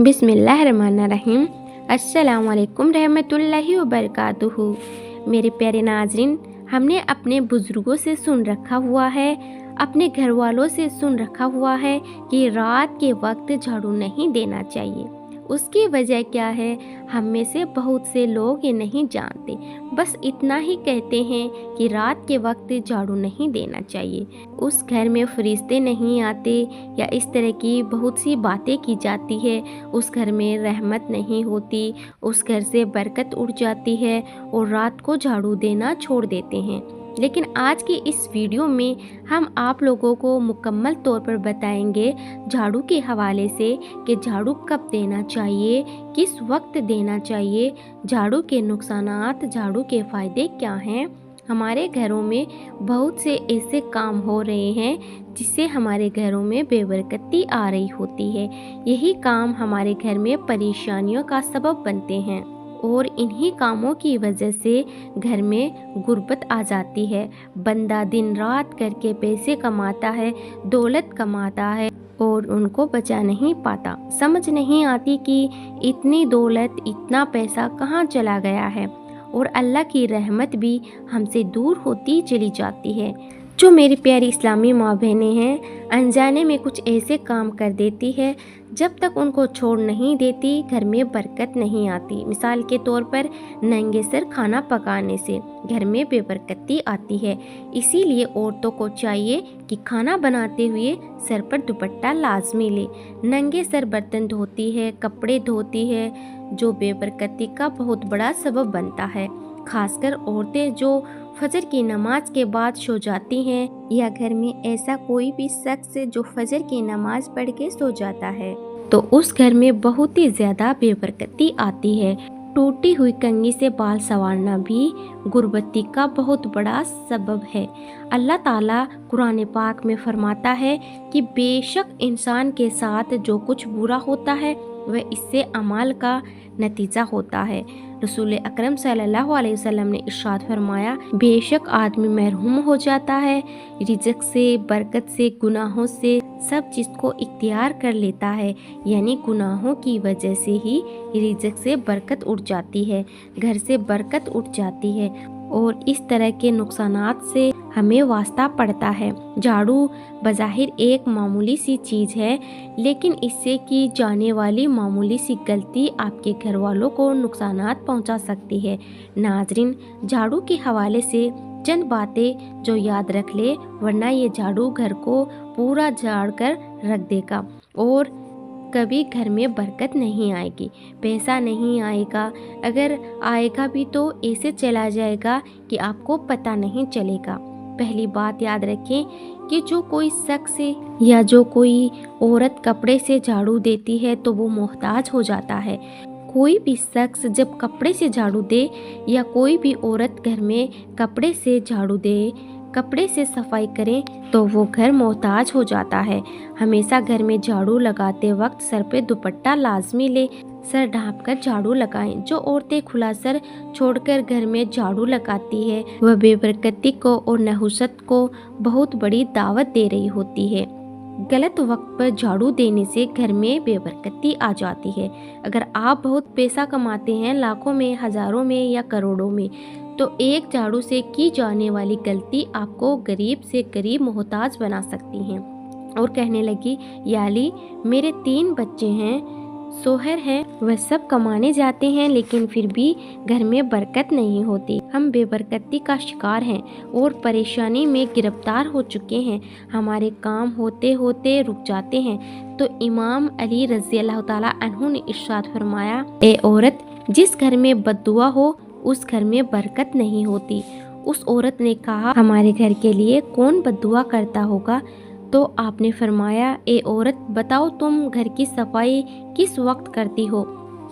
बिस्मिल्लाहिर्रहमानिर्रहीम। अस्सलाम वालेकुम रहमतुल्लाहि व बरकातुहू। मेरे प्यारे नाज़रीन, हमने अपने बुज़ुर्गों से सुन रखा हुआ है, अपने घर वालों से सुन रखा हुआ है कि रात के वक्त झाड़ू नहीं देना चाहिए। उसकी वजह क्या है, हम में से बहुत से लोग ये नहीं जानते, बस इतना ही कहते हैं कि रात के वक्त झाड़ू नहीं देना चाहिए। उस घर में फरिश्ते नहीं आते या इस तरह की बहुत सी बातें की जाती है। उस घर में रहमत नहीं होती, उस घर से बरकत उड़ जाती है और रात को झाड़ू देना छोड़ देते हैं। लेकिन आज की इस वीडियो में हम आप लोगों को मुकम्मल तौर पर बताएंगे झाड़ू के हवाले से कि झाड़ू कब देना चाहिए, किस वक्त देना चाहिए, झाड़ू के नुकसानात, झाड़ू के फ़ायदे क्या हैं। हमारे घरों में बहुत से ऐसे काम हो रहे हैं जिससे हमारे घरों में बेबरकती आ रही होती है। यही काम हमारे घर में परेशानियों का सबब बनते हैं और इन्हीं कामों की वजह से घर में गुर्बत आ जाती है। बंदा दिन रात करके पैसे कमाता है, दौलत कमाता है और उनको बचा नहीं पाता। समझ नहीं आती कि इतनी दौलत, इतना पैसा कहाँ चला गया है और अल्लाह की रहमत भी हमसे दूर होती चली जाती है। जो मेरी प्यारी इस्लामी माँ बहनें हैं, अनजाने में कुछ ऐसे काम कर देती है जब तक उनको छोड़ नहीं देती घर में बरकत नहीं आती। मिसाल के तौर पर नंगे सर खाना पकाने से घर में बेबरकती आती है। इसीलिए औरतों को चाहिए कि खाना बनाते हुए सर पर दुपट्टा लाजमी ले। नंगे सर बर्तन धोती है, कपड़े धोती है, जो बेबरकती का बहुत बड़ा सबब बनता है। खासकर औरतें जो फजर की नमाज के बाद सो जाती हैं या घर में ऐसा कोई भी शख्स जो फजर की नमाज पढ़ के सो जाता है तो उस घर में बहुत ही ज़्यादा बेबरकती आती है। टूटी हुई कंघी से बाल संवारना भी गुर्बती का बहुत बड़ा सबब है। अल्लाह ताला कुरान पाक में फरमाता है कि बेशक इंसान के साथ जो कुछ बुरा होता है वह इससे अमाल का नतीजा होता है। रसूल अकरम सल्लल्लाहु अलैहि वसल्लम ने इरशाद फरमाया, बेशक आदमी महरूम हो जाता है रिज़्क़ से, बरकत से, गुनाहों से, सब चीज़ को इख्तियार कर लेता है। यानी गुनाहों की वजह से ही रिज़्क़ से बरकत उठ जाती है, घर से बरकत उठ जाती है और इस तरह के नुकसानात से हमें वास्ता पड़ता है। झाड़ू बज़ाहिर एक मामूली सी चीज़ है, लेकिन इससे की जाने वाली मामूली सी गलती आपके घर वालों को नुकसानात पहुंचा सकती है। नाज़रीन, झाड़ू के हवाले से चंद बातें जो याद रख ले, वरना ये झाड़ू घर को पूरा झाड़ कर रख देगा और कभी घर में बरकत नहीं आएगी, पैसा नहीं आएगा। अगर आएगा भी तो ऐसे चला जाएगा कि आपको पता नहीं चलेगा। पहली बात याद रखें कि जो कोई शख्स या जो कोई औरत कपड़े से झाड़ू देती है तो वो मोहताज हो जाता है। कोई भी शख्स जब कपड़े से झाड़ू दे या कोई भी औरत घर में कपड़े से झाड़ू दे, कपड़े से सफाई करें तो वो घर मोहताज हो जाता है। हमेशा घर में झाड़ू लगाते वक्त सर पे दुपट्टा लाजमी ले, सर ढाँप कर झाड़ू लगाएं। जो औरतें खुला सर छोड़कर घर में झाड़ू लगाती है वह बेबरकती को और नहुसत को बहुत बड़ी दावत दे रही होती है। गलत वक्त पर झाड़ू देने से घर में बेबरकती आ जाती है। अगर आप बहुत पैसा कमाते हैं, लाखों में, हजारों में या करोड़ों में, तो एक झाड़ू से की जाने वाली गलती आपको गरीब से गरीब मोहताज बना सकती हैं। और कहने लगी, याली मेरे 3 बच्चे हैं, सोहर हैं, वह सब कमाने जाते हैं लेकिन फिर भी घर में बरकत नहीं होती। हम बेबरकती का शिकार हैं और परेशानी में गिरफ्तार हो चुके हैं। हमारे काम होते होते रुक जाते हैं। तो इमाम अली रज़ी अल्लाह ताला अन्हु ने इरशाद फरमाया, ए औरत, जिस घर में बद्दुआ हो उस घर में बरकत नहीं होती। उस औरत ने कहा, हमारे घर के लिए कौन बद्दुआ करता होगा? तो आपने फरमाया, ए औरत, बताओ तुम घर की सफाई किस वक्त करती हो?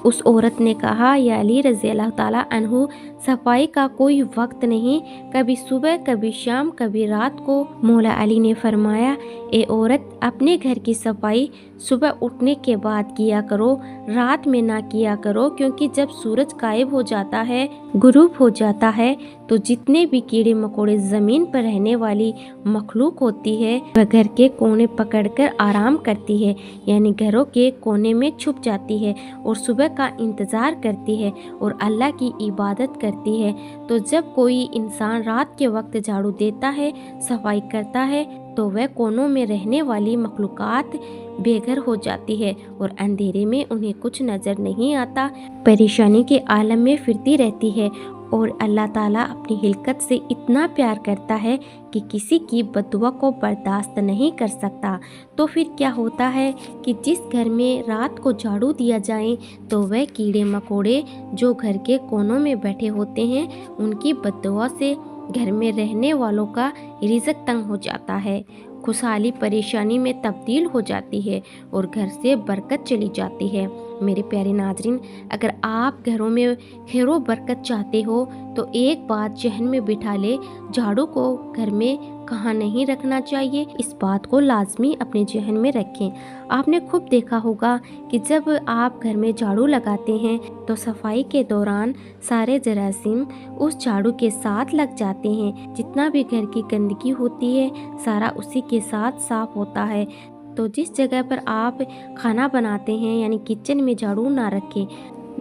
उस औरत ने कहा, या अली रज़ी अल्लाह ताला अन्हु, सफाई का कोई वक्त नहीं, कभी सुबह, कभी शाम, कभी रात को। मौला अली ने फरमाया, ए औरत, अपने घर की सफाई सुबह उठने के बाद किया करो, रात में ना किया करो, क्योंकि जब सूरज गायब हो जाता है, गुरूब हो जाता है, तो जितने भी कीड़े मकोड़े ज़मीन पर रहने वाली मखलूक होती है वह घर के कोने पकड़कर आराम करती है, यानी घरों के कोने में छुप जाती है और सुबह का इंतज़ार करती है और अल्लाह की इबादत करती है। तो जब कोई इंसान रात के वक्त झाड़ू देता है, सफाई करता है, तो वह कोनों में रहने वाली मखलूक़ात बेघर हो जाती है और अंधेरे में उन्हें कुछ नज़र नहीं आता, परेशानी के आलम में फिरती रहती है। और अल्लाह ताला अपनी हिलकत से इतना प्यार करता है कि किसी की बददुआ को बर्दाश्त नहीं कर सकता। तो फिर क्या होता है कि जिस घर में रात को झाड़ू दिया जाए तो वह कीड़े मकोड़े जो घर के कोनों में बैठे होते हैं उनकी बददुआ से घर में रहने वालों का रिज़्क तंग हो जाता है, खुशहाली परेशानी में तब्दील हो जाती है और घर से बरकत चली जाती है। मेरे प्यारे नाज़रीन, अगर आप घरों में खैर व बरकत चाहते हो तो एक बात जहन में बिठा ले, झाड़ू को घर में कहाँ नहीं रखना चाहिए, इस बात को लाजमी अपने जहन में रखें। आपने खूब देखा होगा कि जब आप घर में झाड़ू लगाते हैं तो सफाई के दौरान सारे जरासीम उस झाड़ू के साथ लग जाते हैं, जितना भी घर की गंदगी होती है सारा उसी के साथ साफ होता है। तो जिस जगह पर आप खाना बनाते हैं यानी किचन में झाड़ू ना रखें,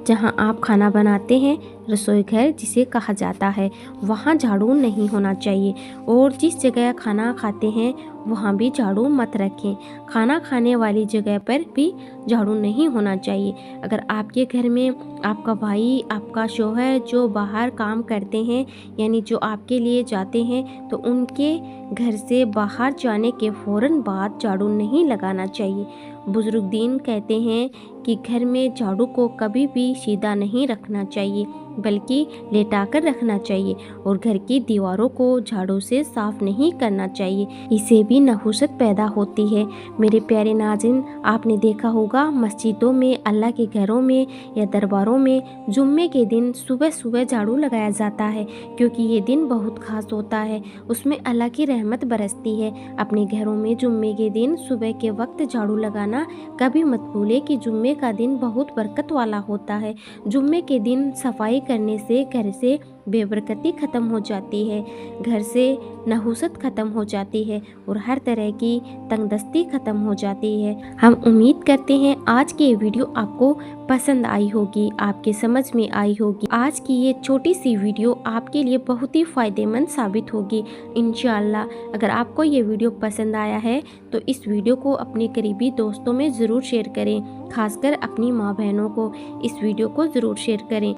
जहां आप खाना बनाते हैं रसोई घर जिसे कहा जाता है वहां झाड़ू नहीं होना चाहिए, और जिस जगह खाना खाते हैं वहां भी झाड़ू मत रखें। खाना खाने वाली जगह पर भी झाड़ू नहीं होना चाहिए। अगर आपके घर में आपका भाई, आपका शौहर जो बाहर काम करते हैं यानी जो आपके लिए जाते हैं, तो उनके घर से बाहर जाने के फ़ौरन बाद झाड़ू नहीं लगाना चाहिए। बुजुर्ग दीन कहते हैं कि घर में झाड़ू को कभी भी सीधा नहीं रखना चाहिए बल्कि लेटाकर रखना चाहिए, और घर की दीवारों को झाड़ू से साफ नहीं करना चाहिए, इससे भी नहुसत पैदा होती है। मेरे प्यारे नाज़रीन, आपने देखा होगा मस्जिदों में, अल्लाह के घरों में या दरबारों में जुम्मे के दिन सुबह सुबह झाड़ू लगाया जाता है, क्योंकि ये दिन बहुत ख़ास होता है, उसमें अल्लाह की रहमत बरसती है। अपने घरों में जुम्मे के दिन सुबह के वक्त झाड़ू लगाना कभी मत भूलें कि जुम्मे का दिन बहुत बरकत वाला होता है। जुम्मे के दिन सफाई करने से घर से बेबरकती ख़त्म हो जाती है, घर से नहुसत ख़त्म हो जाती है और हर तरह की तंगदस्ती ख़त्म हो जाती है। हम उम्मीद करते हैं आज की ये वीडियो आपको पसंद आई होगी, आपके समझ में आई होगी। आज की ये छोटी सी वीडियो आपके लिए बहुत ही फ़ायदेमंद साबित होगी इंशाअल्लाह। अगर आपको ये वीडियो पसंद आया है तो इस वीडियो को अपने करीबी दोस्तों में ज़रूर शेयर करें, खासकर अपनी माँ बहनों को इस वीडियो को ज़रूर शेयर करें।